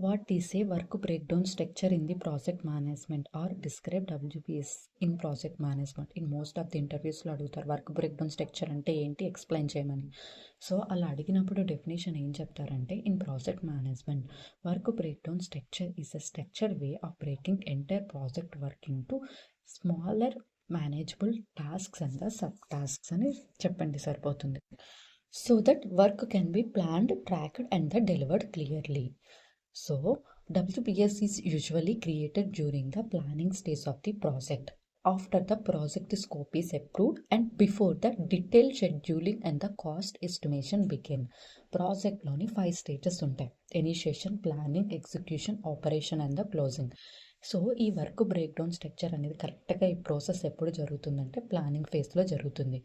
What is a work breakdown structure in the project management, or describe WBS in project management? In most of the interviews లో అడుగుతారు work break down structure అంటే ఏంటి explain చేయమని. So అలా అడిగినప్పుడు definition ఏం చెప్తారంటే, in project management work break down structure is a structure way of breaking entire project work in to smaller manageable tasks and the sub tasks అని చెప్పండి సరిపోతుంది. So that work can be planned, tracked and the delivered clearly. So, WBS is usually created during the planning stage of the project, after the project scope is approved and before the detailed scheduling and the cost estimation begin. Project loni 5 stages ఉంటాయి: initiation, planning, execution, operation and the closing. So ఈ work break down structure అనేది కరెక్ట్గా ఈ process ఎప్పుడు జరుగుతుందంటే planning ఫేజ్లో జరుగుతుంది.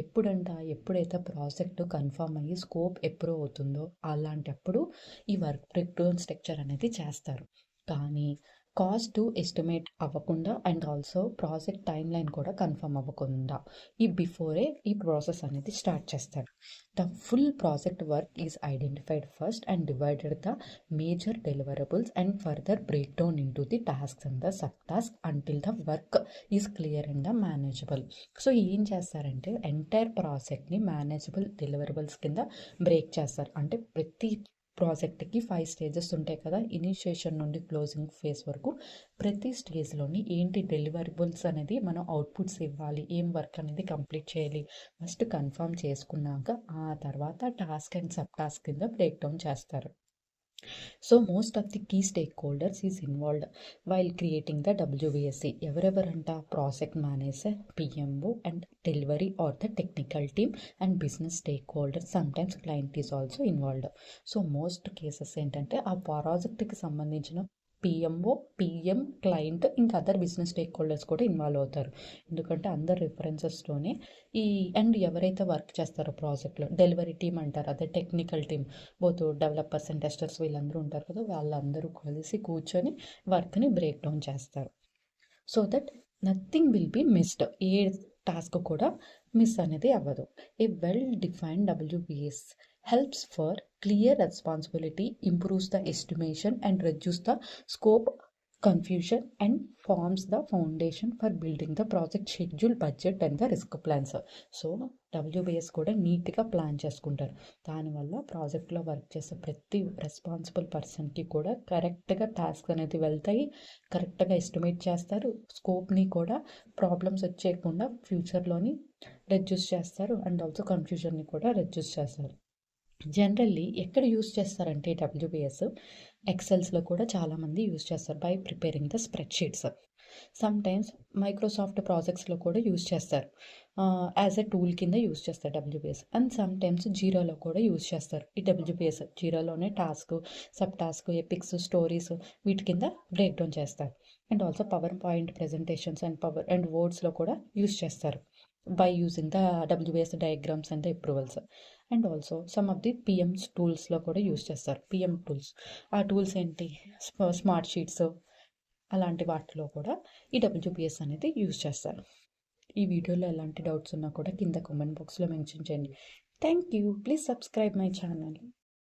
ఎప్పుడైతే ప్రాజెక్ట్ కన్ఫర్మ్ అయ్యి స్కోప్ అప్రూవ్ అవుతుందో అలాంటప్పుడు ఈ వర్క్ బ్రేక్ డౌన్ స్ట్రక్చర్ అనేది చేస్తారు. కానీ కాస్ట్ ఎస్టిమేట్ అవ్వకుండా and also project time line కూడా కన్ఫర్మ్ అవ్వకుండా బిఫోరే ఈ ప్రాసెస్ అనేది స్టార్ట్ చేస్తారు. The full project work is identified first and divided the major deliverables and further break down in to the tasks and the sub task until the work is clear and the manageable. So ఏం చేస్తారంటే entire ప్రాజెక్ట్ని manageable deliverables కింద break చేస్తారు. అంటే ప్రతి ప్రాజెక్ట్కి 5 stages ఉంటాయి కదా, ఇనిషియేషన్ నుండి క్లోజింగ్ ఫేజ్ వరకు ప్రతి స్టేజ్లోని ఏంటి డెలివరబుల్స్ అనేది మనం అవుట్పుట్స్ ఇవ్వాలి, ఏం వర్క్ అనేది కంప్లీట్ చేయాలి ఫస్ట్ కన్ఫర్మ్ చేసుకున్నాక ఆ తర్వాత టాస్క్ అండ్ సబ్ టాస్క్ కింద బ్రేక్ డౌన్ చేస్తారు. So most of the key stakeholders is involved while creating the WBSE. ఎవరెవరంట? Project manager, PMO and delivery are the technical team and business stakeholder. Sometimes client is also involved. So most cases ఏంటంటే ఆ ప్రాజెక్ట్కి సంబంధించిన PMO, PM, క్లయింట్, ఇంకా other business stakeholders కూడా involve అవుతారు. ఎందుకంటే అందరు రిఫరెన్సెస్తోనే అండ్ ఎవరైతే వర్క్ చేస్తారో ప్రాజెక్ట్లో డెలివరీ టీమ్ అంటారు, అదే technical team, both developers and testers వీళ్ళందరూ ఉంటారు కదా, వాళ్ళందరూ కలిసి కూర్చొని వర్క్ని బ్రేక్ డౌన్ చేస్తారు. So that nothing will be missed, A task కూడా మిస్ అనేది అవ్వదు. ఏ well defined WBS helps for clear responsibility, improves the estimation and reduce the scope confusion and forms the foundation for building the project schedule, budget and the risk plans. So WBS కూడా నీట్గా plan చేసుకుంటారు. దానివల్ల ప్రాజెక్ట్లో work చేసే ప్రతి responsible పర్సన్కి కూడా కరెక్ట్గా టాస్క్ అనేది వెళ్తాయి, కరెక్ట్గా ఎస్టిమేట్ చేస్తారు, స్కోప్ని కూడా ప్రాబ్లమ్స్ వచ్చేయకుండా ఫ్యూచర్లోని రెడ్యూస్ చేస్తారు అండ్ ఆల్సో కన్ఫ్యూజన్ని కూడా రెడ్యూస్ చేస్తారు. జనరల్లీ ఎక్కడ యూస్ చేస్తారంటే WBS ఎక్సెల్స్లో కూడా చాలామంది యూస్ చేస్తారు by preparing the spreadsheets. Sometimes Microsoft ప్రాజెక్ట్స్లో కూడా యూస్ చేస్తారు, యాజ్ ఎ టూల్ కింద యూస్ చేస్తారు WBS. అండ్ సమ్టైమ్స్ జీరోలో కూడా యూస్ చేస్తారు ఈ WBS. జీరోలోనే task, sub task, epics, stories వీటి కింద బ్రేక్ డౌన్ చేస్తారు. And also PowerPoint presentations and వర్డ్స్లో కూడా యూస్ చేస్తారు by using the WBS diagrams and the approvals. And also some of the PM's టూల్స్లో కూడా యూస్ చేస్తారు. PM టూల్స్, ఆ tools ఏంటి? స్మార్ట్ షీట్స్ అలాంటి వాటిలో కూడా ఈ WBS అనేది యూస్ చేస్తారు. ఈ వీడియోలో ఎలాంటి డౌట్స్ ఉన్నా కూడా కింద కామెంట్ బాక్స్లో మెన్షన్ చేయండి. Thank you. Please subscribe my channel.